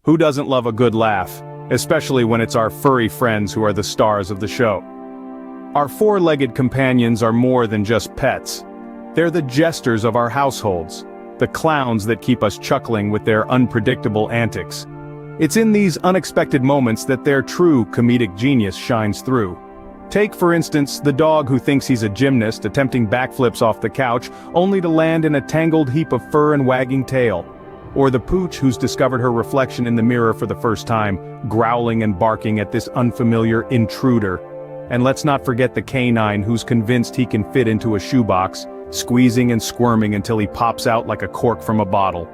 Who doesn't love a good laugh, especially when it's our furry friends who are the stars of the show? Our four-legged companions are more than just pets. They're the jesters of our households, the clowns that keep us chuckling with their unpredictable antics. It's in these unexpected moments that their true comedic genius shines through. Take, for instance, the dog who thinks he's a gymnast attempting backflips off the couch, only to land in a tangled heap of fur and wagging tail. Or the pooch who's discovered her reflection in the mirror for the first time, growling and barking at this unfamiliar intruder. And let's not forget the canine who's convinced he can fit into a shoebox, squeezing and squirming until he pops out like a cork from a bottle.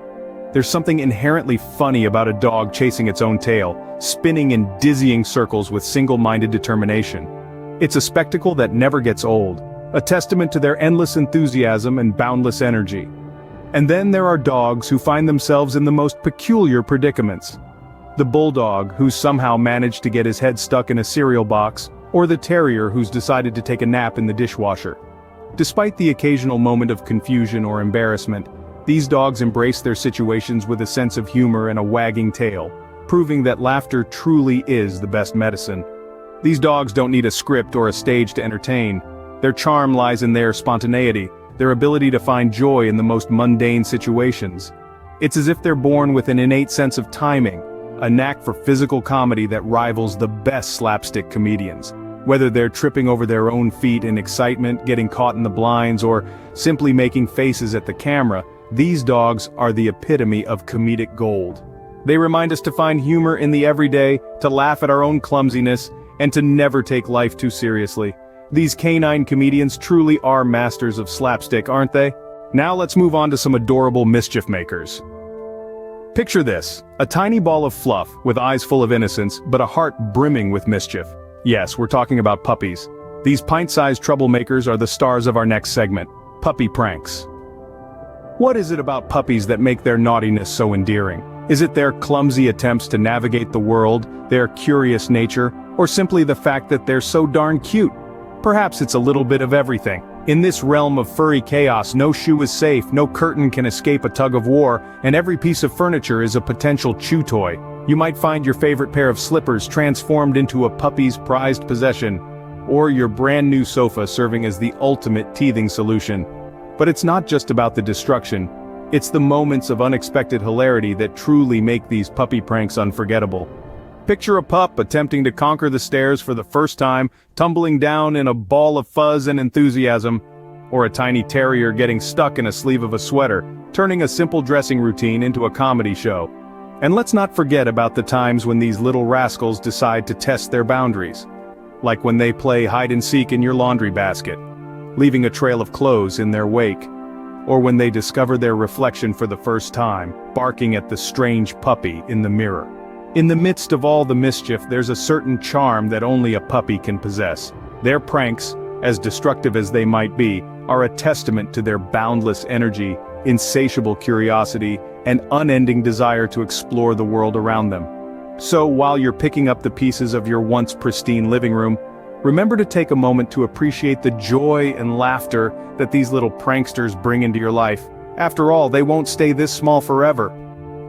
There's something inherently funny about a dog chasing its own tail, spinning in dizzying circles with single-minded determination. It's a spectacle that never gets old, a testament to their endless enthusiasm and boundless energy. And then there are dogs who find themselves in the most peculiar predicaments. The bulldog who's somehow managed to get his head stuck in a cereal box, or the terrier who's decided to take a nap in the dishwasher. Despite the occasional moment of confusion or embarrassment, these dogs embrace their situations with a sense of humor and a wagging tail, proving that laughter truly is the best medicine. These dogs don't need a script or a stage to entertain. Their charm lies in their spontaneity, their ability to find joy in the most mundane situations. It's as if they're born with an innate sense of timing, a knack for physical comedy that rivals the best slapstick comedians. Whether they're tripping over their own feet in excitement, getting caught in the blinds, or simply making faces at the camera, these dogs are the epitome of comedic gold. They remind us to find humor in the everyday, to laugh at our own clumsiness, and to never take life too seriously. These canine comedians truly are masters of slapstick, aren't they? Now let's move on to some adorable mischief makers. Picture this, a tiny ball of fluff with eyes full of innocence, but a heart brimming with mischief. Yes, we're talking about puppies. These pint-sized troublemakers are the stars of our next segment, puppy pranks. What is it about puppies that make their naughtiness so endearing? Is it their clumsy attempts to navigate the world, their curious nature, or simply the fact that they're so darn cute? Perhaps it's a little bit of everything. In this realm of furry chaos, no shoe is safe, no curtain can escape a tug of war, and every piece of furniture is a potential chew toy. You might find your favorite pair of slippers transformed into a puppy's prized possession, or your brand new sofa serving as the ultimate teething solution. But it's not just about the destruction, it's the moments of unexpected hilarity that truly make these puppy pranks unforgettable. Picture a pup attempting to conquer the stairs for the first time, tumbling down in a ball of fuzz and enthusiasm, or a tiny terrier getting stuck in a sleeve of a sweater, turning a simple dressing routine into a comedy show. And let's not forget about the times when these little rascals decide to test their boundaries. Like when they play hide-and-seek in your laundry basket, leaving a trail of clothes in their wake. Or when they discover their reflection for the first time, barking at the strange puppy in the mirror. In the midst of all the mischief, there's a certain charm that only a puppy can possess. Their pranks, as destructive as they might be, are a testament to their boundless energy, insatiable curiosity, and unending desire to explore the world around them. So while you're picking up the pieces of your once pristine living room, remember to take a moment to appreciate the joy and laughter that these little pranksters bring into your life. After all, they won't stay this small forever.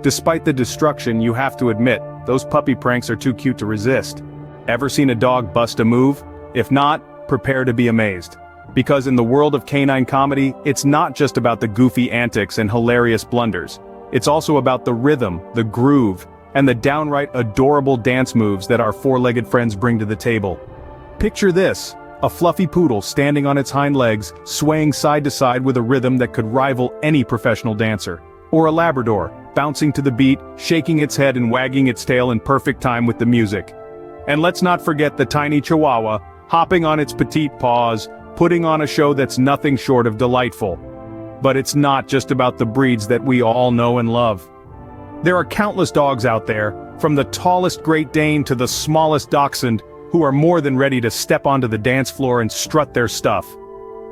Despite the destruction, you have to admit, those puppy pranks are too cute to resist. Ever seen a dog bust a move? If not, prepare to be amazed. Because in the world of canine comedy, it's not just about the goofy antics and hilarious blunders. It's also about the rhythm, the groove, and the downright adorable dance moves that our four-legged friends bring to the table. Picture this, a fluffy poodle standing on its hind legs, swaying side to side with a rhythm that could rival any professional dancer. Or a Labrador, bouncing to the beat, shaking its head and wagging its tail in perfect time with the music. And let's not forget the tiny Chihuahua, hopping on its petite paws, putting on a show that's nothing short of delightful. But it's not just about the breeds that we all know and love. There are countless dogs out there, from the tallest Great Dane to the smallest Dachshund, who are more than ready to step onto the dance floor and strut their stuff.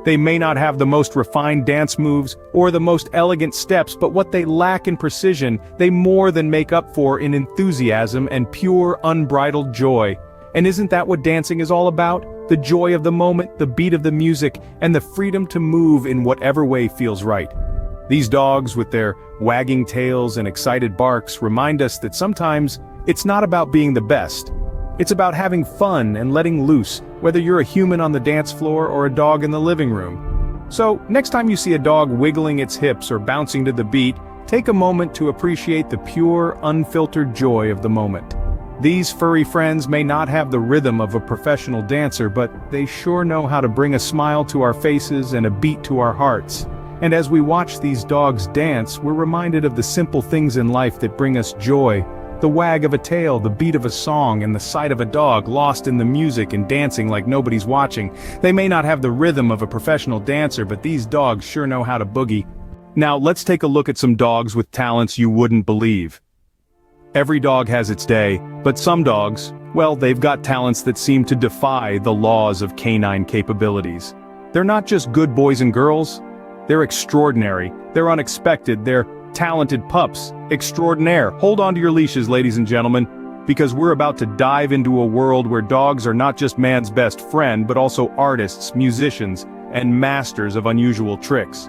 They may not have the most refined dance moves or the most elegant steps, but what they lack in precision, they more than make up for in enthusiasm and pure, unbridled joy. And isn't that what dancing is all about? The joy of the moment, the beat of the music, and the freedom to move in whatever way feels right. These dogs, with their wagging tails and excited barks, remind us that sometimes it's not about being the best. It's about having fun and letting loose, whether you're a human on the dance floor or a dog in the living room. So, next time you see a dog wiggling its hips or bouncing to the beat, take a moment to appreciate the pure, unfiltered joy of the moment. These furry friends may not have the rhythm of a professional dancer, but they sure know how to bring a smile to our faces and a beat to our hearts. And as we watch these dogs dance, we're reminded of the simple things in life that bring us joy. The wag of a tail, the beat of a song, and the sight of a dog lost in the music and dancing like nobody's watching. They may not have the rhythm of a professional dancer, but these dogs sure know how to boogie. Now let's take a look at some dogs with talents you wouldn't believe. Every dog has its day, but some dogs, well, they've got talents that seem to defy the laws of canine capabilities. They're not just good boys and girls, they're extraordinary, they're unexpected, they're talented pups extraordinaire. Hold on to your leashes, ladies and gentlemen, because we're about to dive into a world where dogs are not just man's best friend, but also artists, musicians, and masters of unusual tricks.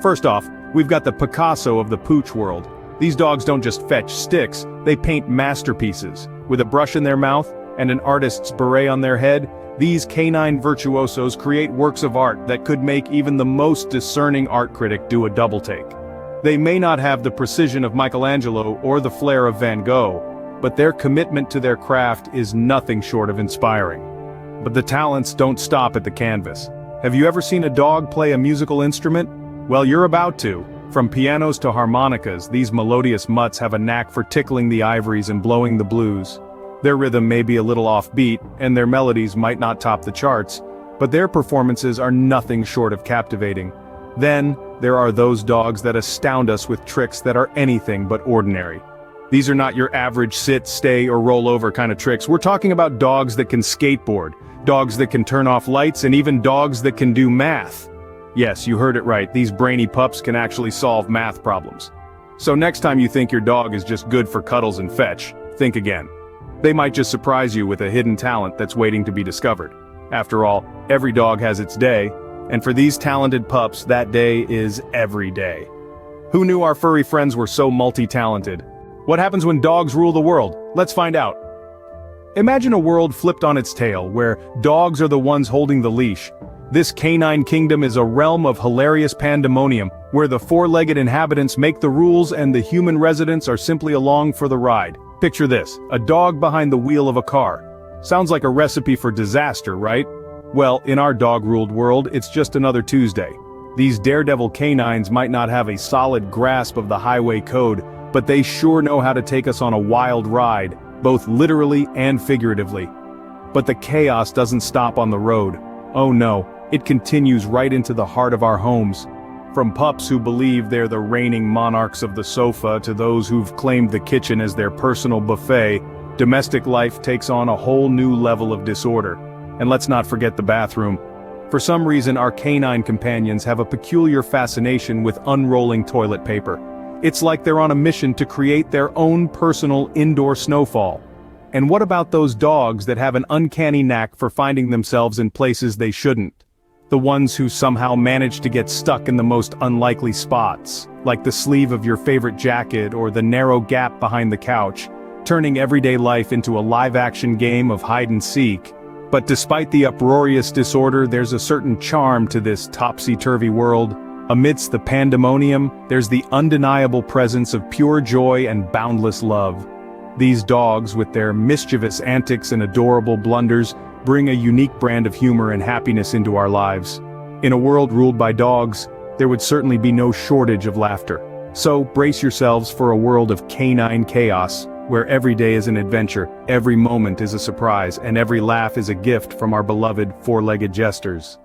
First off, we've got the Picasso of the pooch world. These dogs don't just fetch sticks, they paint masterpieces. With a brush in their mouth and an artist's beret on their head, these canine virtuosos create works of art that could make even the most discerning art critic do a double take. They may not have the precision of Michelangelo or the flair of Van Gogh, but their commitment to their craft is nothing short of inspiring. But the talents don't stop at the canvas. Have you ever seen a dog play a musical instrument? Well, you're about to. From pianos to harmonicas, these melodious mutts have a knack for tickling the ivories and blowing the blues. Their rhythm may be a little offbeat, and their melodies might not top the charts, but their performances are nothing short of captivating. Then, there are those dogs that astound us with tricks that are anything but ordinary. These are not your average sit, stay, or roll over kind of tricks. We're talking about dogs that can skateboard, dogs that can turn off lights, and even dogs that can do math. Yes, you heard it right, these brainy pups can actually solve math problems. So next time you think your dog is just good for cuddles and fetch, think again. They might just surprise you with a hidden talent that's waiting to be discovered. After all, every dog has its day, and for these talented pups, that day is every day. Who knew our furry friends were so multi-talented? What happens when dogs rule the world? Let's find out. Imagine a world flipped on its tail, where dogs are the ones holding the leash. This canine kingdom is a realm of hilarious pandemonium, where the four-legged inhabitants make the rules and the human residents are simply along for the ride. Picture this, a dog behind the wheel of a car. Sounds like a recipe for disaster, right? Well, in our dog-ruled world, it's just another Tuesday. These daredevil canines might not have a solid grasp of the highway code, but they sure know how to take us on a wild ride, both literally and figuratively. But the chaos doesn't stop on the road. Oh no, it continues right into the heart of our homes. From pups who believe they're the reigning monarchs of the sofa to those who've claimed the kitchen as their personal buffet, domestic life takes on a whole new level of disorder. And let's not forget the bathroom. For some reason, our canine companions have a peculiar fascination with unrolling toilet paper. It's like they're on a mission to create their own personal indoor snowfall. And what about those dogs that have an uncanny knack for finding themselves in places they shouldn't? The ones who somehow manage to get stuck in the most unlikely spots, like the sleeve of your favorite jacket or the narrow gap behind the couch, turning everyday life into a live-action game of hide-and-seek. But despite the uproarious disorder, there's a certain charm to this topsy-turvy world. Amidst the pandemonium, there's the undeniable presence of pure joy and boundless love. These dogs, with their mischievous antics and adorable blunders, bring a unique brand of humor and happiness into our lives. In a world ruled by dogs, there would certainly be no shortage of laughter. So brace yourselves for a world of canine chaos, where every day is an adventure, every moment is a surprise, and every laugh is a gift from our beloved four-legged jesters.